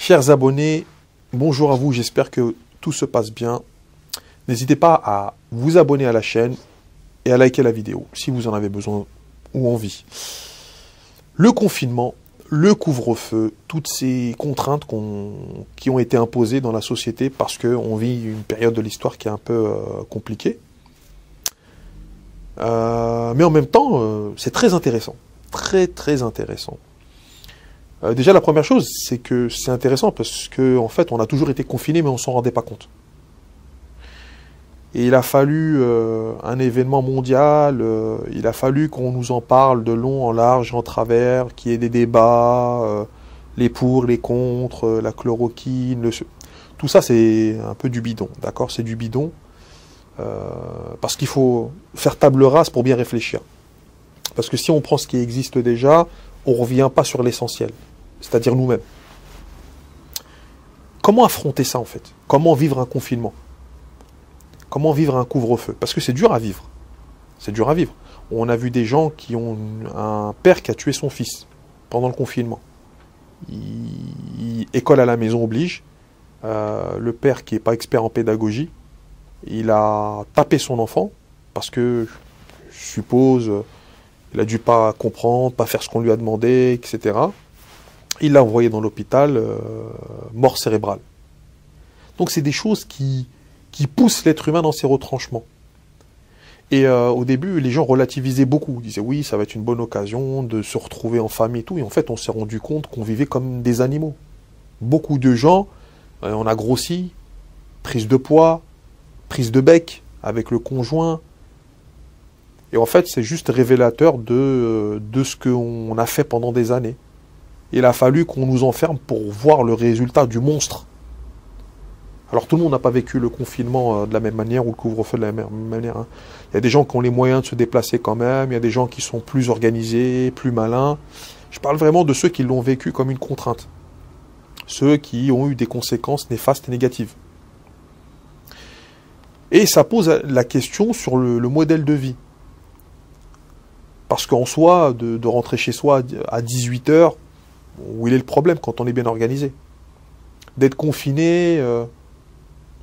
Chers abonnés, bonjour à vous, j'espère que tout se passe bien. N'hésitez pas à vous abonner à la chaîne et à liker la vidéo si vous en avez besoin ou envie. Le confinement, le couvre-feu, toutes ces contraintes qui ont été imposées dans la société parce qu'on vit une période de l'histoire qui est un peu compliquée. Mais en même temps, c'est très intéressant. Très intéressant. Déjà, la première chose, c'est que c'est intéressant parce qu'en fait, on a toujours été confinés, mais on s'en rendait pas compte. Et il a fallu un événement mondial, il a fallu qu'on nous en parle de long, en large, en travers, qu'il y ait des débats, les pour, les contre, la chloroquine, tout ça c'est un peu du bidon, d'accord? C'est du bidon, parce qu'il faut faire table rase pour bien réfléchir. Parce que si on prend ce qui existe déjà, on ne revient pas sur l'essentiel, c'est-à-dire nous-mêmes. Comment affronter ça en fait? Comment vivre un confinement? Comment vivre un couvre-feu? Parce que c'est dur à vivre. C'est dur à vivre. On a vu des gens qui ont un père qui a tué son fils pendant le confinement. École à la maison oblige. Le père qui n'est pas expert en pédagogie, il a tapé son enfant parce que, je suppose, il a dû pas comprendre, pas faire ce qu'on lui a demandé, etc. Il l'a envoyé dans l'hôpital, mort cérébrale. Donc c'est des choses qui poussent l'être humain dans ses retranchements. Et au début, les gens relativisaient beaucoup. Ils disaient oui, ça va être une bonne occasion de se retrouver en famille et tout. Et en fait, on s'est rendu compte qu'on vivait comme des animaux. Beaucoup de gens, on a grossi, prise de poids, prise de bec avec le conjoint. Et en fait, c'est juste révélateur de ce qu'on a fait pendant des années. Il a fallu qu'on nous enferme pour voir le résultat du monstre. Alors tout le monde n'a pas vécu le confinement de la même manière ou le couvre-feu de la même manière. Hein. Il y a des gens qui ont les moyens de se déplacer quand même, il y a des gens qui sont plus organisés, plus malins. Je parle vraiment de ceux qui l'ont vécu comme une contrainte. Ceux qui ont eu des conséquences néfastes et négatives. Et ça pose la question sur le modèle de vie. Parce qu'en soi, de rentrer chez soi à 18 h, où il est le problème quand on est bien organisé? D'être confiné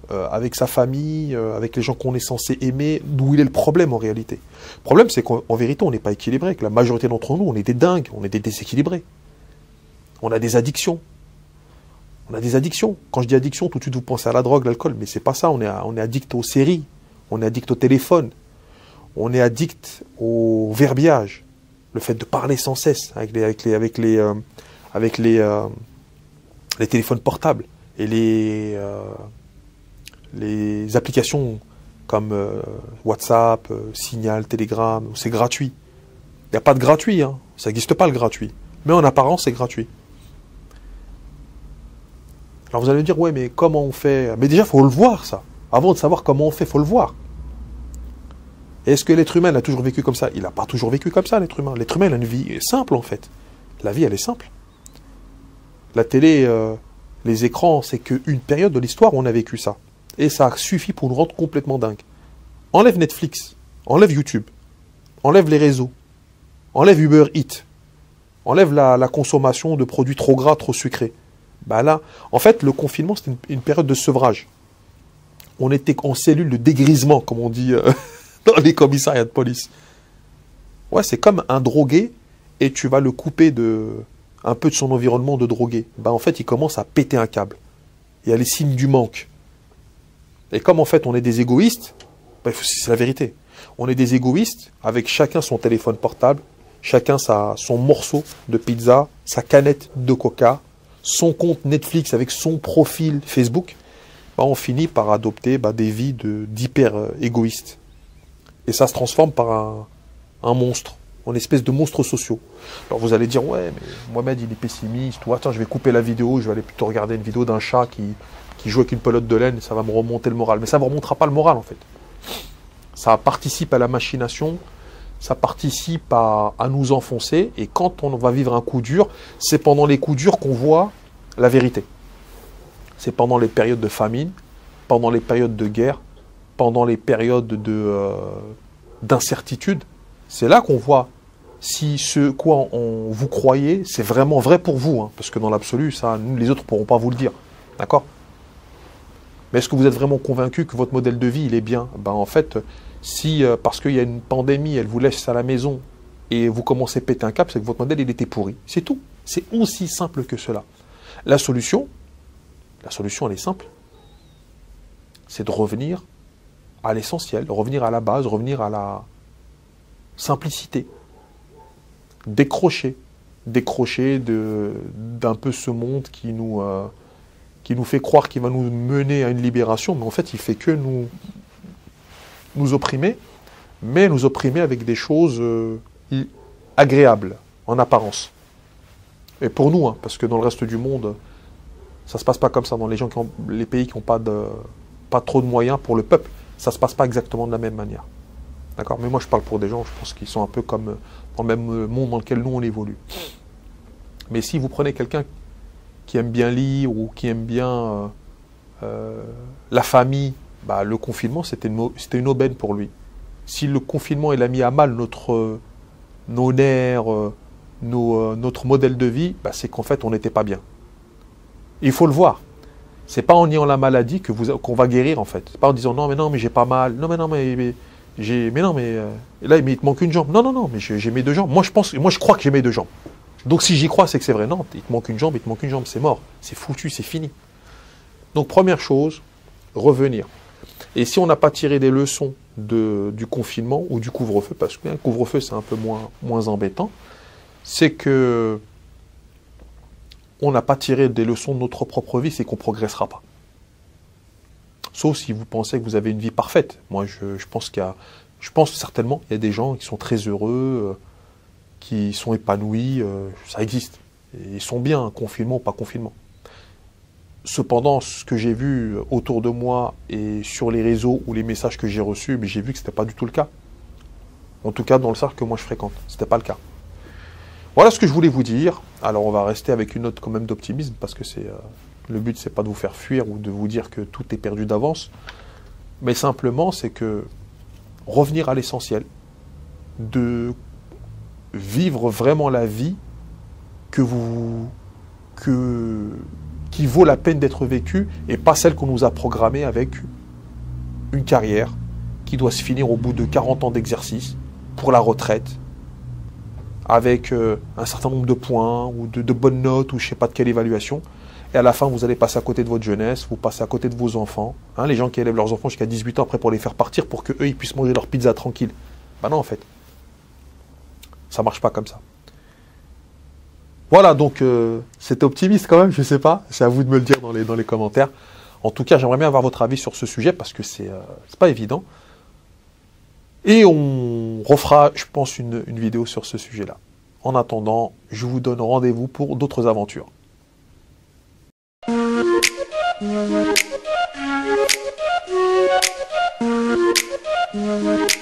avec sa famille, avec les gens qu'on est censé aimer, d'où il est le problème en réalité? Le problème, c'est qu'en vérité, on n'est pas équilibré, que la majorité d'entre nous, on est des dingues, on est des déséquilibrés. On a des addictions. On a des addictions. Quand je dis addiction, tout de suite vous pensez à la drogue, l'alcool, mais c'est pas ça. On est addict aux séries, on est addict au téléphone, on est addict au verbiage, le fait de parler sans cesse avec les téléphones portables et les applications comme WhatsApp, Signal, Telegram, c'est gratuit. Il n'y a pas de gratuit, hein. Ça n'existe pas le gratuit. Mais en apparence, c'est gratuit. Alors vous allez me dire, ouais, mais comment on fait? Mais déjà, il faut le voir, ça. Avant de savoir comment on fait, il faut le voir. Est-ce que l'être humain a toujours vécu comme ça? Il n'a pas toujours vécu comme ça, l'être humain. L'être humain, il a une vie simple, en fait. La vie, elle est simple. La télé, les écrans, c'est qu'une période de l'histoire où on a vécu ça. Et ça suffit pour nous rendre complètement dingues. Enlève Netflix, enlève YouTube, enlève les réseaux, enlève Uber Eats, enlève la consommation de produits trop gras, trop sucrés. Bah là, en fait, le confinement, c'était une période de sevrage. On était en cellule de dégrisement, comme on dit dans les commissariats de police. Ouais, c'est comme un drogué, et tu vas le couper un peu de son environnement de drogué. Bah en fait, il commence à péter un câble. Il y a les signes du manque. Et comme en fait, on est des égoïstes, bah, c'est la vérité. On est des égoïstes, avec chacun son téléphone portable, chacun son morceau de pizza, sa canette de coca, son compte Netflix avec son profil Facebook, bah, on finit par adopter des vies d'hyper égoïstes. Et ça se transforme par un monstre, en espèce de monstres sociaux. Alors vous allez dire, ouais, mais Mohamed il est pessimiste, ou attends, je vais couper la vidéo, je vais aller plutôt regarder une vidéo d'un chat qui joue avec une pelote de laine, ça va me remonter le moral. Mais ça ne me remontera pas le moral en fait. Ça participe à la machination, ça participe à nous enfoncer, et quand on va vivre un coup dur, c'est pendant les coups durs qu'on voit la vérité. C'est pendant les périodes de famine, pendant les périodes de guerre, pendant les périodes d'incertitude. C'est là qu'on voit si ce quoi vous croyez, c'est vraiment vrai pour vous, hein, parce que dans l'absolu, ça, nous, les autres ne pourront pas vous le dire. D'accord? Mais est-ce que vous êtes vraiment convaincu que votre modèle de vie, il est bien? Ben, en fait, si parce qu'il y a une pandémie, elle vous laisse à la maison et vous commencez à péter un câble, c'est que votre modèle, il était pourri. C'est tout. C'est aussi simple que cela. La solution, elle est simple. C'est de revenir à l'essentiel, revenir à la base, revenir à la simplicité. Décrocher d'un peu ce monde qui nous fait croire qu'il va nous mener à une libération, mais en fait, il fait que nous opprimer, mais nous opprimer avec des choses agréables, en apparence. Et pour nous, hein, parce que dans le reste du monde, ça ne se passe pas comme ça. Dans les pays qui n'ont pas trop de moyens pour le peuple, ça ne se passe pas exactement de la même manière. D'accord? Mais moi, je parle pour des gens, je pense qu'ils sont un peu comme dans le même monde dans lequel nous, on évolue. Mais si vous prenez quelqu'un qui aime bien lire ou qui aime bien la famille, bah, le confinement, c'était une aubaine pour lui. Si le confinement il a mis à mal nos nerfs, notre modèle de vie, bah, c'est qu'en fait, on n'était pas bien. Il faut le voir. C'est pas en niant la maladie qu'on va guérir, en fait. C'est pas en disant non, mais j'ai pas mal. Non, mais non, mais là, il te manque une jambe. Non, mais j'ai mes deux jambes. Moi, je crois que j'ai mes deux jambes. Donc, si j'y crois, c'est que c'est vrai. Non, il te manque une jambe, c'est mort. C'est foutu, c'est fini. Donc, première chose, revenir. Et si on n'a pas tiré des leçons du confinement ou du couvre-feu, parce que le couvre-feu, c'est un peu moins embêtant, c'est que on n'a pas tiré des leçons de notre propre vie, c'est qu'on ne progressera pas. Sauf si vous pensez que vous avez une vie parfaite. Moi, je pense certainement qu'il y a des gens qui sont très heureux, qui sont épanouis, ça existe. Et ils sont bien, confinement ou pas confinement. Cependant, ce que j'ai vu autour de moi et sur les réseaux ou les messages que j'ai reçus, j'ai vu que ce n'était pas du tout le cas. En tout cas, dans le cercle que moi je fréquente, ce n'était pas le cas. Voilà ce que je voulais vous dire. Alors on va rester avec une note quand même d'optimisme parce que le but c'est pas de vous faire fuir ou de vous dire que tout est perdu d'avance, mais simplement c'est que revenir à l'essentiel, de vivre vraiment la vie qui vaut la peine d'être vécue et pas celle qu'on nous a programmée avec une carrière qui doit se finir au bout de 40 ans d'exercice pour la retraite, avec un certain nombre de points ou de bonnes notes ou je ne sais pas de quelle évaluation. Et à la fin, vous allez passer à côté de votre jeunesse, vous passez à côté de vos enfants. Hein, les gens qui élèvent leurs enfants jusqu'à 18 ans après pour les faire partir pour qu'eux, ils puissent manger leur pizza tranquille. Ben non, en fait. Ça ne marche pas comme ça. Voilà, donc c'était optimiste quand même, je ne sais pas. C'est à vous de me le dire dans les commentaires. En tout cas, j'aimerais bien avoir votre avis sur ce sujet parce que c'est pas évident. Et on refera, je pense, une vidéo sur ce sujet-là. En attendant, je vous donne rendez-vous pour d'autres aventures. Thank you.